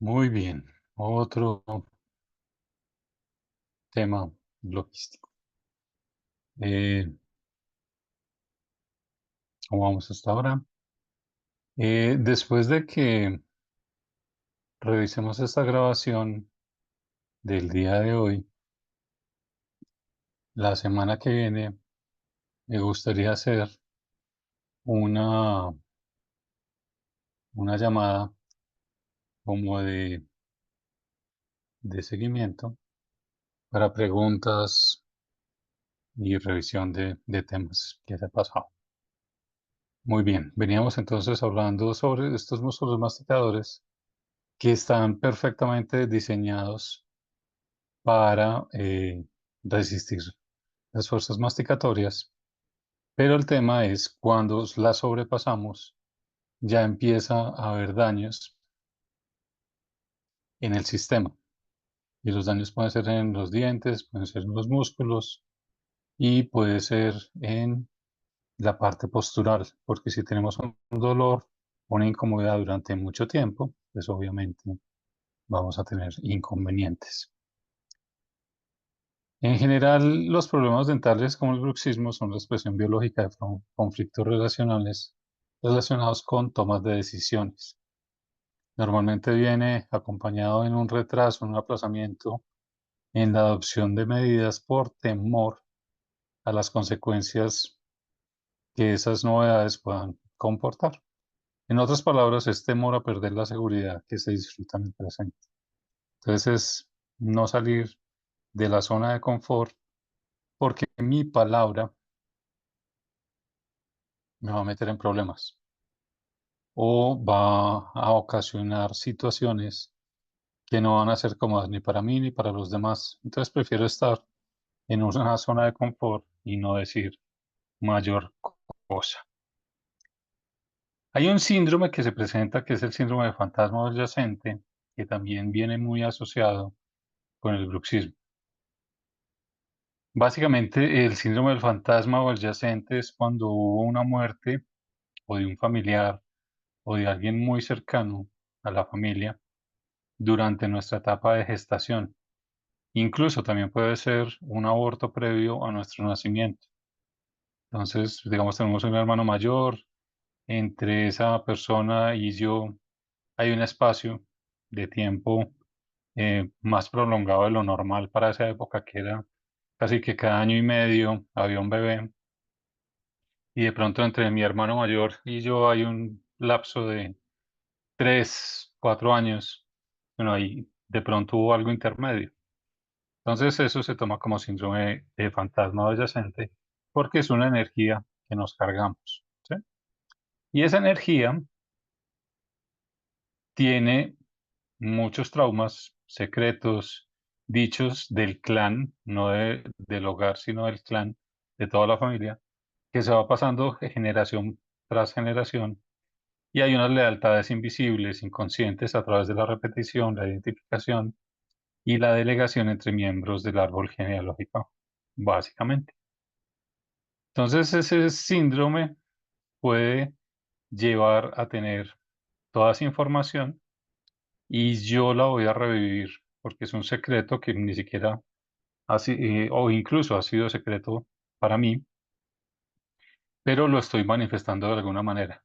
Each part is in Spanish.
Muy bien. Otro tema logístico. Eh, ¿Cómo vamos hasta ahora? Después de que revisemos esta grabación del día de hoy, la semana que viene me gustaría hacer una, una llamada como de seguimiento para preguntas y revisión de temas que se pasado. Muy bien, veníamos entonces hablando sobre estos músculos masticadores que están perfectamente diseñados para resistir las fuerzas masticatorias, pero el tema es cuando las sobrepasamos, ya empieza a haber daños en el sistema. Y los daños pueden ser en los dientes, pueden ser en los músculos y puede ser en la parte postural, porque si tenemos un dolor, una incomodidad durante mucho tiempo, pues obviamente vamos a tener inconvenientes. En general, los problemas dentales como el bruxismo son la expresión biológica de conflictos relacionales relacionados con tomas de decisiones. Normalmente viene acompañado en un retraso, un aplazamiento en la adopción de medidas por temor a las consecuencias que esas novedades puedan comportar. En otras palabras, es temor a perder la seguridad que se disfruta en el presente. Entonces, es no salir de la zona de confort porque mi palabra me va a meter en problemas o va a ocasionar situaciones que no van a ser cómodas ni para mí ni para los demás. Entonces prefiero estar en una zona de confort y no decir mayor cosa. Hay un síndrome que se presenta que es el síndrome de fantasma adyacente, que también viene muy asociado con el bruxismo. Básicamente, el síndrome del fantasma o adyacente es cuando hubo una muerte o de un familiar o de alguien muy cercano a la familia durante nuestra etapa de gestación. Incluso también puede ser un aborto previo a nuestro nacimiento. Entonces, digamos, tenemos un hermano mayor, entre esa persona y yo hay un espacio de tiempo más prolongado de lo normal para esa época, que era casi que cada año y medio había un bebé, y de pronto entre mi hermano mayor y yo hay un lapso de 3, 4 años. Bueno, ahí de pronto hubo algo intermedio. Entonces eso se toma como síndrome de fantasma adyacente porque es una energía que nos cargamos, ¿sí? Y esa energía tiene muchos traumas secretos, dichos del clan, no del hogar, sino del clan, de toda la familia, que se va pasando de generación tras generación. Y hay unas lealtades invisibles, inconscientes, a través de la repetición, la identificación y la delegación entre miembros del árbol genealógico, básicamente. Entonces, ese síndrome puede llevar a tener toda esa información y yo la voy a revivir porque es un secreto que ni siquiera o incluso ha sido secreto para mí, pero lo estoy manifestando de alguna manera.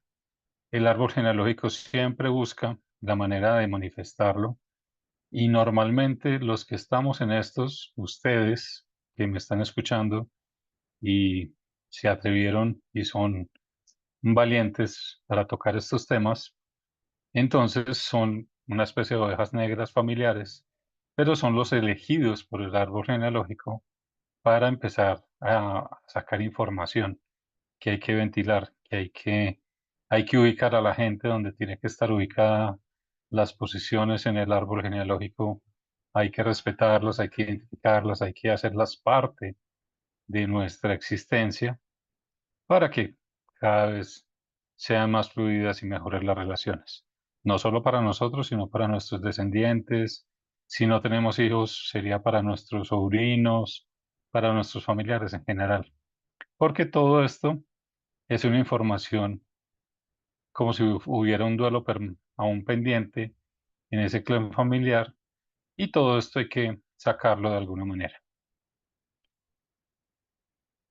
El árbol genealógico siempre busca la manera de manifestarlo y normalmente los que estamos en estos, ustedes que me están escuchando y se atrevieron y son valientes para tocar estos temas, entonces son una especie de ovejas negras familiares, pero son los elegidos por el árbol genealógico para empezar a sacar información que hay que ventilar, que hay que ubicar a la gente donde tiene que estar ubicada las posiciones en el árbol genealógico, hay que respetarlas, hay que identificarlas, hay que hacerlas parte de nuestra existencia para que cada vez sean más fluidas y mejores las relaciones. No solo para nosotros, sino para nuestros descendientes. Si no tenemos hijos, sería para nuestros sobrinos, para nuestros familiares en general. Porque todo esto es una información como si hubiera un duelo aún pendiente en ese clan familiar y todo esto hay que sacarlo de alguna manera.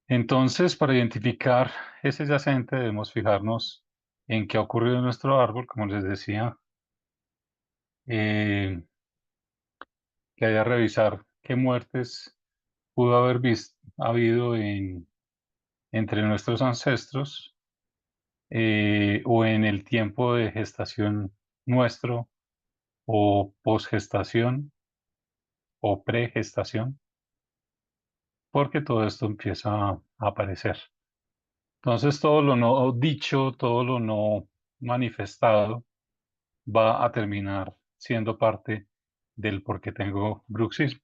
Entonces, para identificar ese yacente debemos fijarnos en qué ha ocurrido en nuestro árbol, como les decía, eh, que haya revisar qué muertes pudo haber habido entre nuestros ancestros o en el tiempo de gestación nuestro o posgestación o pregestación, porque todo esto empieza a aparecer. Entonces, todo lo no dicho, todo lo no manifestado va a terminar siendo parte del por qué tengo bruxismo.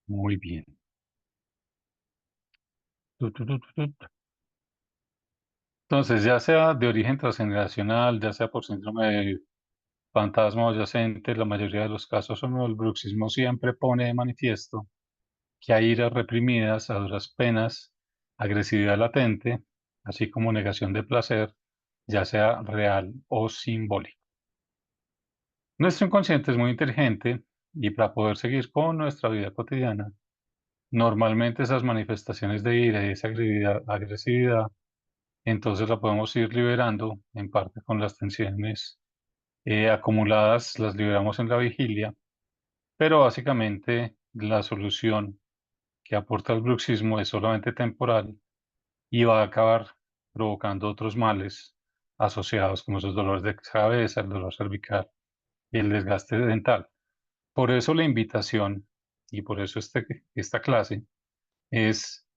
Muy bien. Tu. Entonces, ya sea de origen transgeneracional, ya sea por síndrome de fantasma adyacente, la mayoría de los casos o no, el bruxismo siempre pone de manifiesto que hay iras reprimidas, a duras penas, agresividad latente, así como negación de placer, ya sea real o simbólico. Nuestro inconsciente es muy inteligente y para poder seguir con nuestra vida cotidiana, normalmente esas manifestaciones de ira y esa agresividad, entonces la podemos ir liberando en parte con las tensiones acumuladas, las liberamos en la vigilia, pero básicamente la solución que aporta el bruxismo es solamente temporal y va a acabar provocando otros males asociados como esos dolores de cabeza, el dolor cervical y el desgaste dental. Por eso la invitación y por eso esta clase es,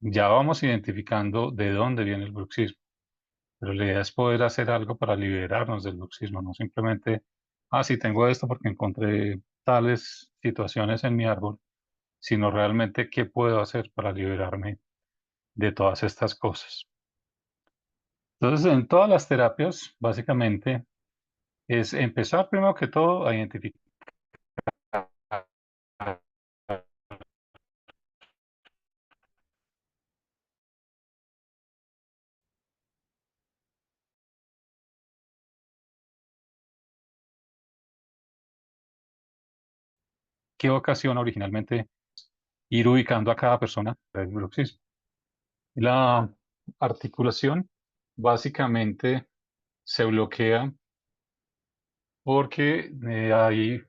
ya vamos identificando de dónde viene el bruxismo, pero la idea es poder hacer algo para liberarnos del bruxismo, no simplemente, sí tengo esto porque encontré tales situaciones en mi árbol, sino realmente qué puedo hacer para liberarme de todas estas cosas. Entonces, en todas las terapias, básicamente, es empezar primero que todo a identificar qué ocasiona originalmente ir ubicando a cada persona del bruxismo. La articulación básicamente se bloquea porque hay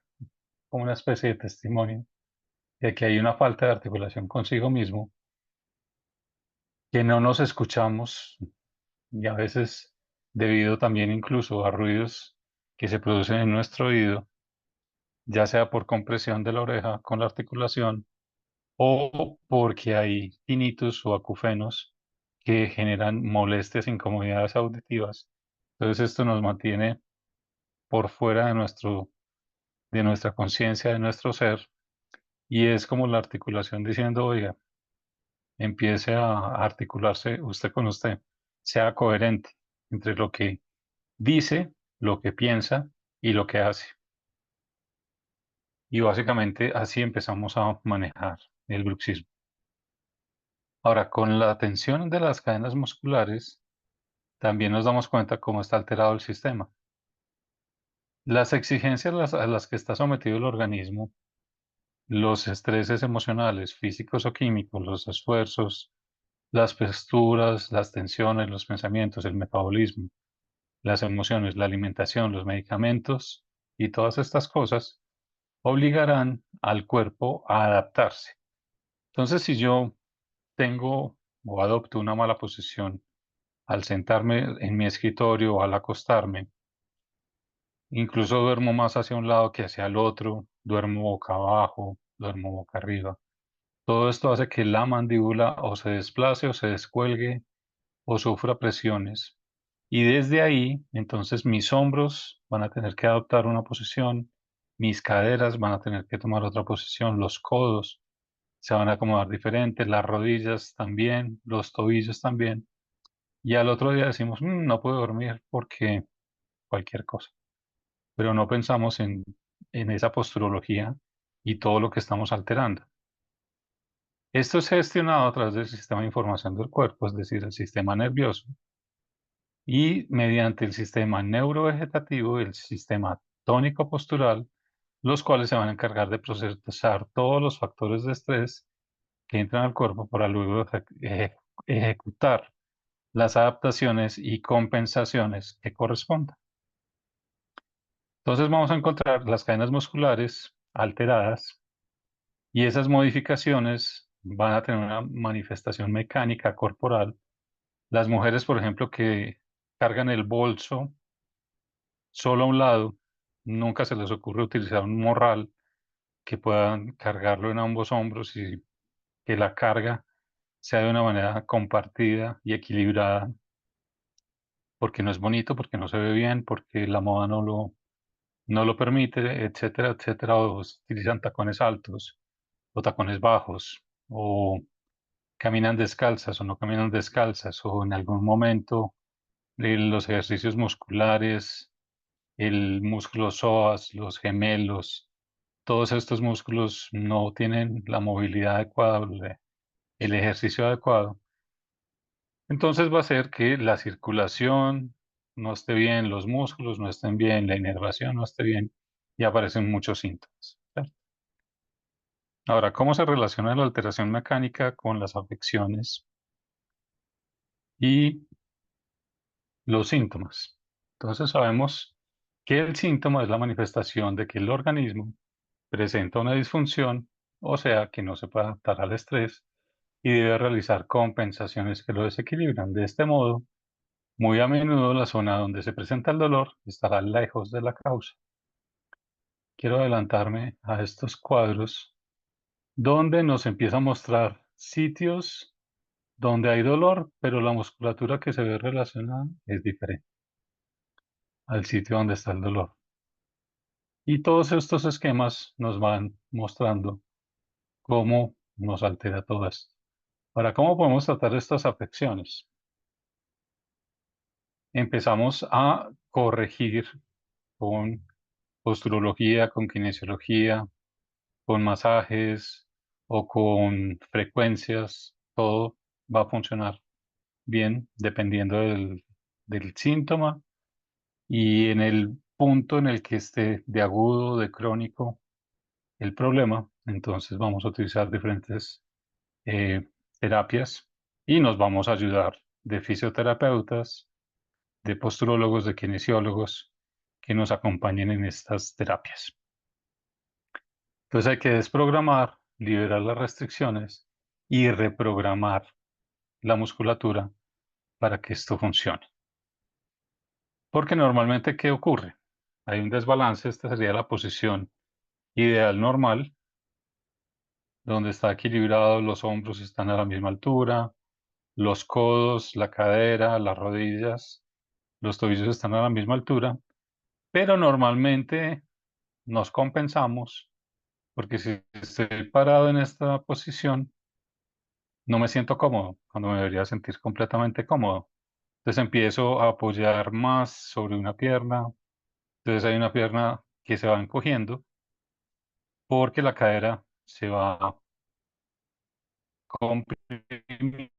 como una especie de testimonio de que hay una falta de articulación consigo mismo, que no nos escuchamos y a veces debido también incluso a ruidos que se producen en nuestro oído, ya sea por compresión de la oreja con la articulación o porque hay tinnitus o acufenos que generan molestias, incomodidades auditivas. Entonces esto nos mantiene por fuera de nuestra conciencia, de nuestro ser, y es como la articulación diciendo, oiga, empiece a articularse usted con usted, sea coherente entre lo que dice, lo que piensa y lo que hace. Y básicamente así empezamos a manejar el bruxismo. Ahora, con la tensión de las cadenas musculares, también nos damos cuenta cómo está alterado el sistema. Las exigencias a las que está sometido el organismo, los estreses emocionales, físicos o químicos, los esfuerzos, las posturas, las tensiones, los pensamientos, el metabolismo, las emociones, la alimentación, los medicamentos y todas estas cosas obligarán al cuerpo a adaptarse. Entonces, si yo tengo o adopto una mala posición al sentarme en mi escritorio o al acostarme, incluso duermo más hacia un lado que hacia el otro, duermo boca abajo, duermo boca arriba. Todo esto hace que la mandíbula o se desplace o se descuelgue o sufra presiones. Y desde ahí, entonces mis hombros van a tener que adoptar una posición, mis caderas van a tener que tomar otra posición, los codos se van a acomodar diferente, las rodillas también, los tobillos también. Y al otro día decimos, no puedo dormir porque cualquier cosa, pero no pensamos en esa posturología y todo lo que estamos alterando. Esto es gestionado a través del sistema de información del cuerpo, es decir, el sistema nervioso, y mediante el sistema neurovegetativo y el sistema tónico-postural, los cuales se van a encargar de procesar todos los factores de estrés que entran al cuerpo para luego ejecutar las adaptaciones y compensaciones que correspondan. Entonces vamos a encontrar las cadenas musculares alteradas y esas modificaciones van a tener una manifestación mecánica corporal. Las mujeres, por ejemplo, que cargan el bolso solo a un lado, nunca se les ocurre utilizar un morral que puedan cargarlo en ambos hombros y que la carga sea de una manera compartida y equilibrada, porque no es bonito, porque no se ve bien, porque la moda no lo permite, etcétera, etcétera, o utilizan tacones altos o tacones bajos, o caminan descalzas o no caminan descalzas, o en algún momento los ejercicios musculares, el músculo psoas, los gemelos, todos estos músculos no tienen la movilidad adecuada, el ejercicio adecuado. Entonces va a ser que la circulación no esté bien, los músculos no estén bien, la inervación no esté bien y aparecen muchos síntomas. ¿Cierto? Ahora, ¿cómo se relaciona la alteración mecánica con las afecciones y los síntomas? Entonces sabemos que el síntoma es la manifestación de que el organismo presenta una disfunción, o sea, que no se puede adaptar al estrés y debe realizar compensaciones que lo desequilibran. De este modo, muy a menudo la zona donde se presenta el dolor estará lejos de la causa. Quiero adelantarme a estos cuadros donde nos empieza a mostrar sitios donde hay dolor, pero la musculatura que se ve relacionada es diferente al sitio donde está el dolor. Y todos estos esquemas nos van mostrando cómo nos altera todo esto. Ahora, ¿cómo podemos tratar estas afecciones? Empezamos a corregir con posturología, con kinesiología, con masajes o con frecuencias. Todo va a funcionar bien dependiendo del síntoma y en el punto en el que esté de agudo, de crónico el problema. Entonces vamos a utilizar diferentes eh, terapias y nos vamos a ayudar de fisioterapeutas, de posturólogos, de kinesiólogos que nos acompañen en estas terapias. Entonces hay que desprogramar, liberar las restricciones y reprogramar la musculatura para que esto funcione. Porque normalmente, ¿qué ocurre? Hay un desbalance, esta sería la posición ideal normal, donde está equilibrado, los hombros están a la misma altura, los codos, la cadera, las rodillas, los tobillos están a la misma altura, pero normalmente nos compensamos porque si estoy parado en esta posición, no me siento cómodo, cuando me debería sentir completamente cómodo. Entonces empiezo a apoyar más sobre una pierna, entonces hay una pierna que se va encogiendo porque la cadera se va comprimiendo,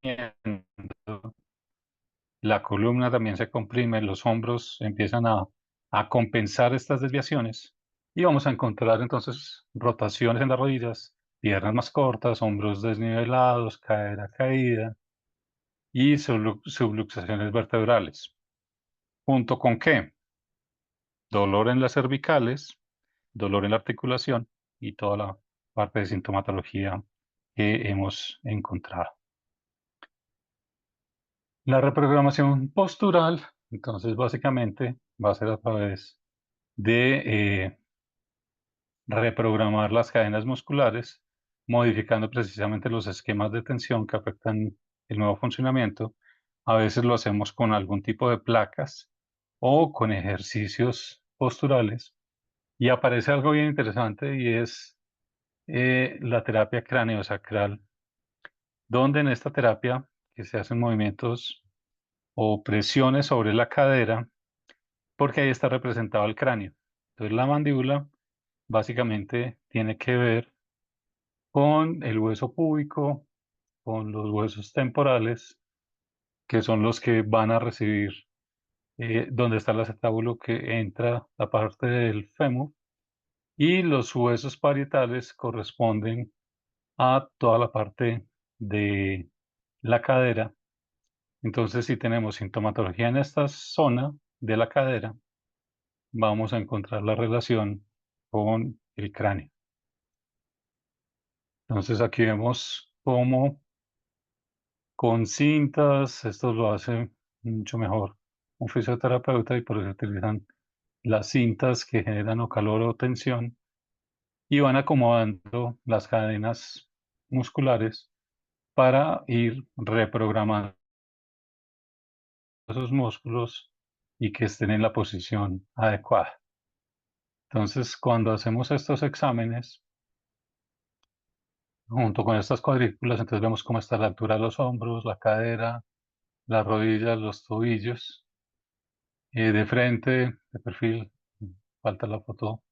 la columna también se comprime, los hombros empiezan a compensar estas desviaciones y vamos a encontrar entonces rotaciones en las rodillas, piernas más cortas, hombros desnivelados, cadera caída y subluxaciones vertebrales. ¿Junto con qué? Dolor en las cervicales, dolor en la articulación y toda la parte de sintomatología que hemos encontrado. La reprogramación postural, entonces básicamente va a ser a través de reprogramar las cadenas musculares, modificando precisamente los esquemas de tensión que afectan el nuevo funcionamiento. A veces lo hacemos con algún tipo de placas o con ejercicios posturales. Y aparece algo bien interesante y es la terapia craneosacral, donde en esta terapia que se hacen movimientos o presiones sobre la cadera, porque ahí está representado el cráneo. Entonces la mandíbula básicamente tiene que ver con el hueso púbico, con los huesos temporales, que son los que van a recibir donde está el acetábulo que entra la parte del fémur, y los huesos parietales corresponden a toda la parte de la cadera. Entonces, si tenemos sintomatología en esta zona de la cadera, vamos a encontrar la relación con el cráneo. Entonces, aquí vemos cómo con cintas, esto lo hace mucho mejor un fisioterapeuta, y por eso utilizan las cintas que generan o calor o tensión, y van acomodando las cadenas musculares para ir reprogramando esos músculos y que estén en la posición adecuada. Entonces, cuando hacemos estos exámenes, junto con estas cuadrículas, entonces vemos cómo está la altura de los hombros, la cadera, las rodillas, los tobillos, de frente, de perfil, falta la foto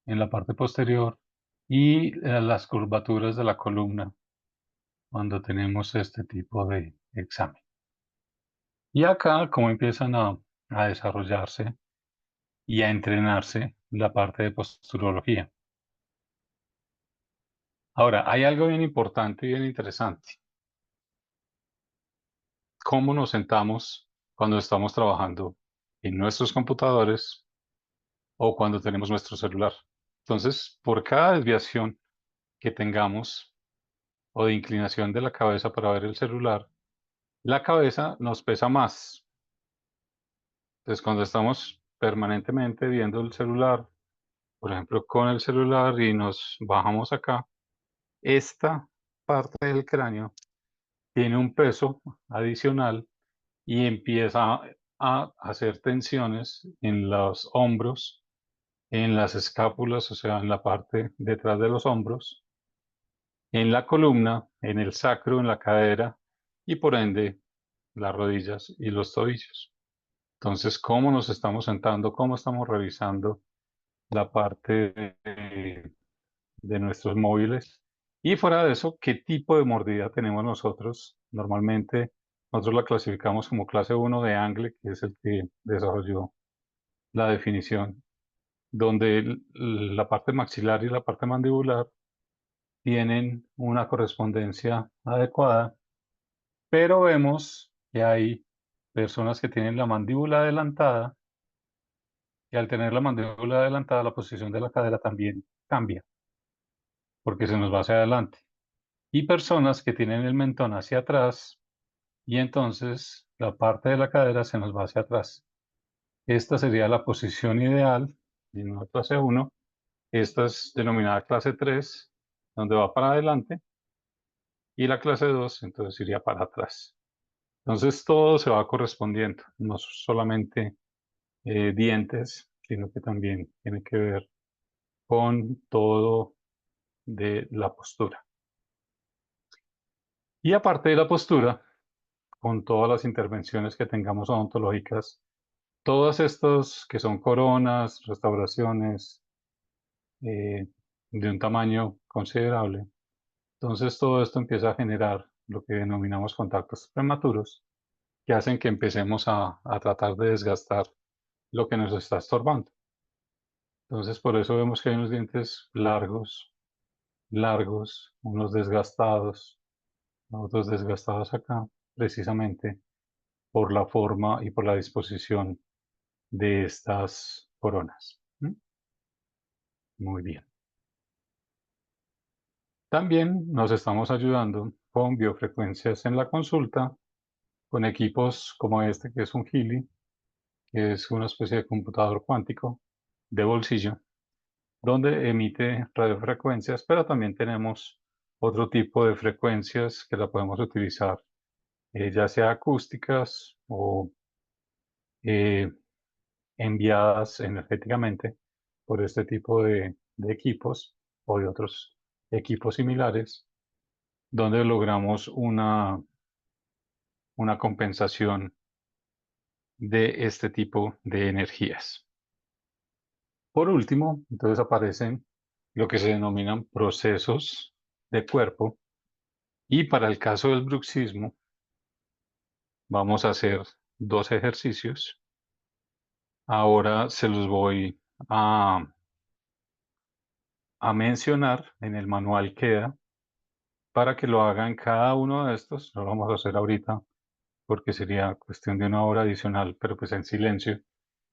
en la parte posterior, y las curvaturas de la columna cuando tenemos este tipo de examen. Y acá, cómo empiezan a desarrollarse y a entrenarse la parte de posturología. Ahora, hay algo bien importante y bien interesante. ¿Cómo nos sentamos cuando estamos trabajando en nuestros computadores o cuando tenemos nuestro celular? Entonces, por cada desviación que tengamos o de inclinación de la cabeza para ver el celular, la cabeza nos pesa más. Entonces, cuando estamos permanentemente viendo el celular, por ejemplo, con el celular, y nos bajamos acá, esta parte del cráneo tiene un peso adicional y empieza a hacer tensiones en los hombros, en las escápulas, o sea, en la parte detrás de los hombros, en la columna, en el sacro, en la cadera, y por ende las rodillas y los tobillos. Entonces, ¿cómo nos estamos sentando? ¿Cómo estamos revisando la parte de nuestros móviles? Y fuera de eso, ¿qué tipo de mordida tenemos nosotros? Normalmente nosotros la clasificamos como clase 1 de Angle, que es el que desarrolló la definición, donde la parte maxilar y la parte mandibular tienen una correspondencia adecuada, pero vemos que hay personas que tienen la mandíbula adelantada, y al tener la mandíbula adelantada, la posición de la cadera también cambia, porque se nos va hacia adelante. Y personas que tienen el mentón hacia atrás, y entonces la parte de la cadera se nos va hacia atrás. Esta sería la posición ideal en una clase 1. Esta es denominada clase 3, donde va para adelante, y la clase 2 entonces iría para atrás. Entonces todo se va correspondiendo, no solamente dientes, sino que también tiene que ver con todo de la postura. Y aparte de la postura, con todas las intervenciones que tengamos odontológicas, todas estas que son coronas, restauraciones de un tamaño considerable, entonces todo esto empieza a generar lo que denominamos contactos prematuros, que hacen que empecemos a tratar de desgastar lo que nos está estorbando. Entonces por eso vemos que hay unos dientes largos, largos, unos desgastados, otros desgastados acá, precisamente por la forma y por la disposición de estas coronas. ¿Mm? Muy bien. También nos estamos ayudando con biofrecuencias en la consulta, con equipos como este, que es un Healy, que es una especie de computador cuántico de bolsillo, donde emite radiofrecuencias, pero también tenemos otro tipo de frecuencias que la podemos utilizar, ya sea acústicas o eh, enviadas energéticamente por este tipo de equipos o de otros equipos similares, donde logramos una compensación de este tipo de energías. Por último, entonces aparecen lo que se denominan procesos de cuerpo, y para el caso del bruxismo vamos a hacer dos ejercicios. Ahora se los voy a, a mencionar, en el manual queda, para que lo hagan cada uno de estos. No lo vamos a hacer ahorita porque sería cuestión de una hora adicional, pero pues en silencio,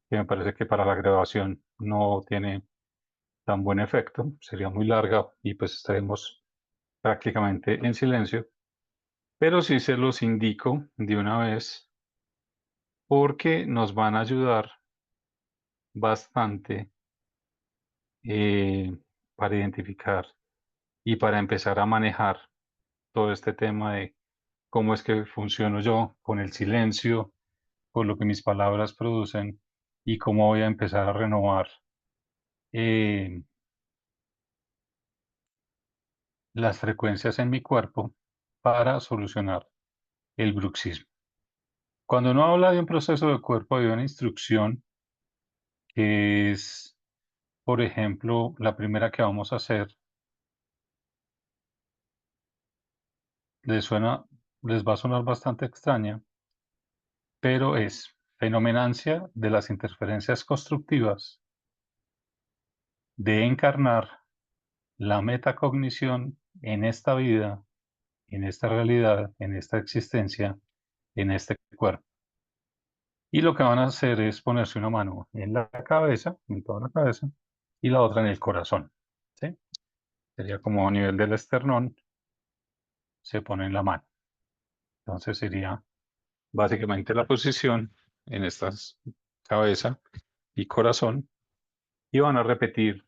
que me parece que para la grabación no tiene tan buen efecto, sería muy larga y pues estaremos prácticamente en silencio, pero sí se los indico de una vez porque nos van a ayudar bastante para identificar y para empezar a manejar todo este tema de cómo es que funciono yo con el silencio, con lo que mis palabras producen y cómo voy a empezar a renovar eh, las frecuencias en mi cuerpo para solucionar el bruxismo. Cuando uno habla de un proceso de cuerpo, hay una instrucción que es, por ejemplo, la primera que vamos a hacer, les suena, les va a sonar bastante extraña, pero es fenomenancia de las interferencias constructivas de encarnar la metacognición en esta vida, en esta realidad, en esta existencia, en este cuerpo. Y lo que van a hacer es ponerse una mano en la cabeza, en toda la cabeza, y la otra en el corazón. ¿Sí? Sería como a nivel del esternón, se pone en la mano. Entonces sería básicamente la posición en estas cabeza y corazón. Y van a repetir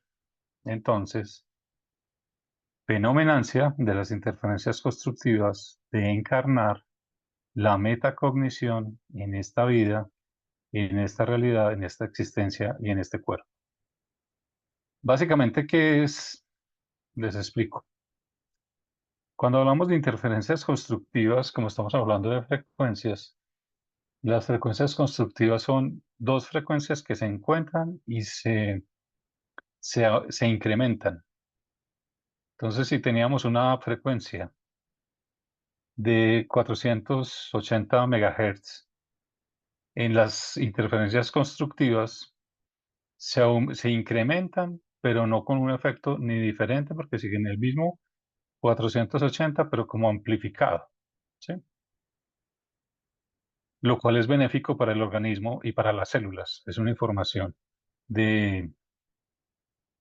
entonces fenomenancia de las interferencias constructivas de encarnar la metacognición en esta vida, en esta realidad, en esta existencia y en este cuerpo. Básicamente, ¿qué es? Les explico. Cuando hablamos de interferencias constructivas, como estamos hablando de frecuencias, las frecuencias constructivas son dos frecuencias que se encuentran y se incrementan. Entonces, si teníamos una frecuencia de 480 megahertz, en las interferencias constructivas se incrementan, pero no con un efecto ni diferente, porque siguen el mismo 480, pero como amplificado, ¿sí? Lo cual es benéfico para el organismo y para las células. Es una información de,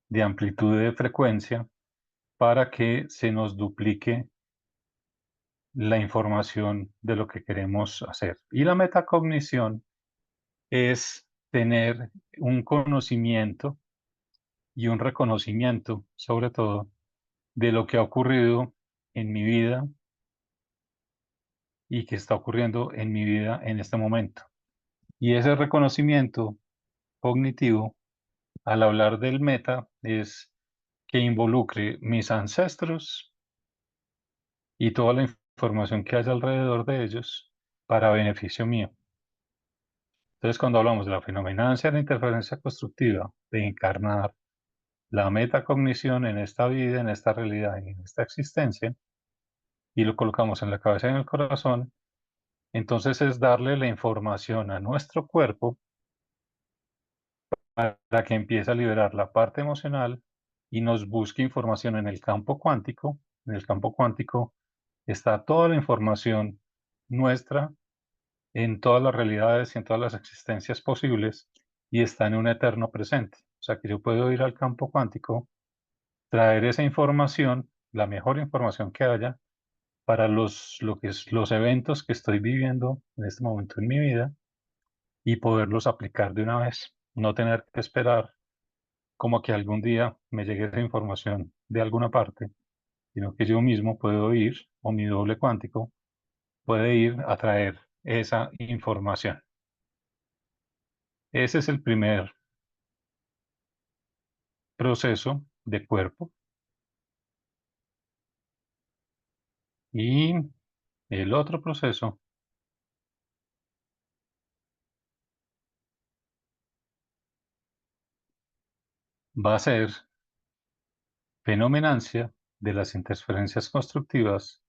de amplitud de frecuencia para que se nos duplique la información de lo que queremos hacer. Y la metacognición es tener un conocimiento y un reconocimiento, sobre todo, de lo que ha ocurrido en mi vida y que está ocurriendo en mi vida en este momento. Y ese reconocimiento cognitivo, al hablar del meta, es que involucre mis ancestros y toda la información que haya alrededor de ellos para beneficio mío. Entonces, cuando hablamos de la fenomenancia de la interferencia constructiva, de encarnar la metacognición en esta vida, en esta realidad y en esta existencia, y lo colocamos en la cabeza y en el corazón, entonces es darle la información a nuestro cuerpo para que empiece a liberar la parte emocional y nos busque información en el campo cuántico. En el campo cuántico está toda la información nuestra en todas las realidades y en todas las existencias posibles y está en un eterno presente. O sea que yo puedo ir al campo cuántico, traer esa información, la mejor información que haya, para los eventos que estoy viviendo en este momento en mi vida y poderlos aplicar de una vez. No tener que esperar como que algún día me llegue esa información de alguna parte, sino que yo mismo puedo ir, o mi doble cuántico puede ir a traer esa información. Ese es el primer proceso de cuerpo. Y el otro proceso va a ser fenomenancia de las interferencias constructivas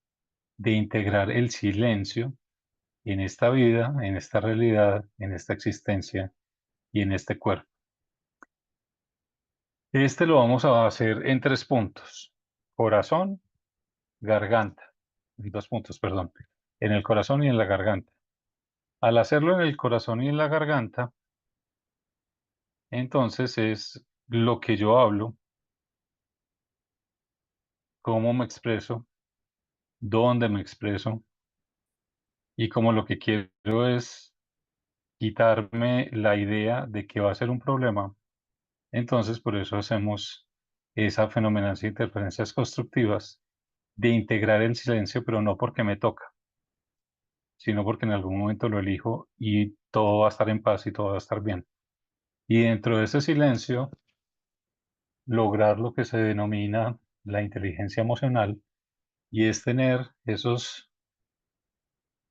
de integrar el silencio en esta vida, en esta realidad, en esta existencia y en este cuerpo. Este lo vamos a hacer en 3 puntos: corazón, garganta, en 2 puntos, perdón, en el corazón y en la garganta. Al hacerlo en el corazón y en la garganta, entonces es lo que yo hablo, cómo me expreso, dónde me expreso, y como lo que quiero es quitarme la idea de que va a ser un problema, entonces por eso hacemos esa fenomenancia de interferencias constructivas, de integrar el silencio, pero no porque me toca, sino porque en algún momento lo elijo y todo va a estar en paz y todo va a estar bien. Y dentro de ese silencio, lograr lo que se denomina la inteligencia emocional, y es tener esos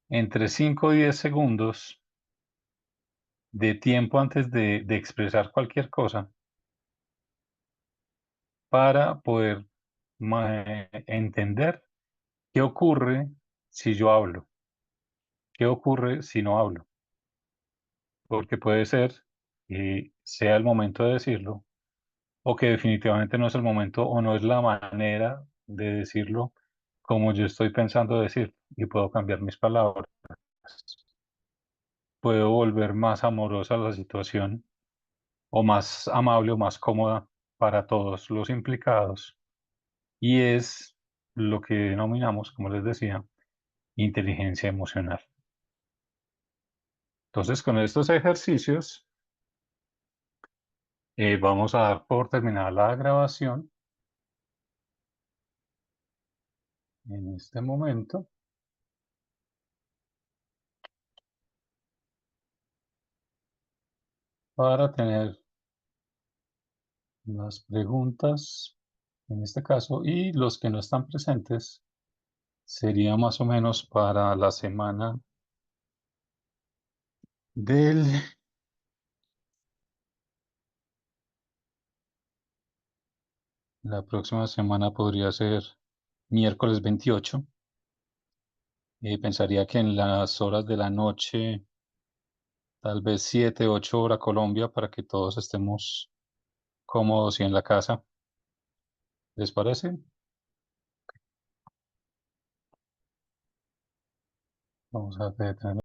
entre 5 y 10 segundos de tiempo antes de expresar cualquier cosa para poder entender qué ocurre si yo hablo, qué ocurre si no hablo, porque puede ser que sea el momento de decirlo o que definitivamente no es el momento o no es la manera de decirlo como yo estoy pensando decir, y puedo cambiar mis palabras. Puedo volver más amorosa la situación o más amable o más cómoda para todos los implicados. Y es lo que denominamos, como les decía, inteligencia emocional. Entonces, con estos ejercicios, vamos a dar por terminada la grabación en este momento para tener las preguntas en este caso, y los que no están presentes sería más o menos para la semana del la próxima semana podría ser miércoles 28. Pensaría que en las horas de la noche, tal vez 7, 8 horas Colombia, para que todos estemos cómodos y en la casa. ¿Les parece? Vamos a detener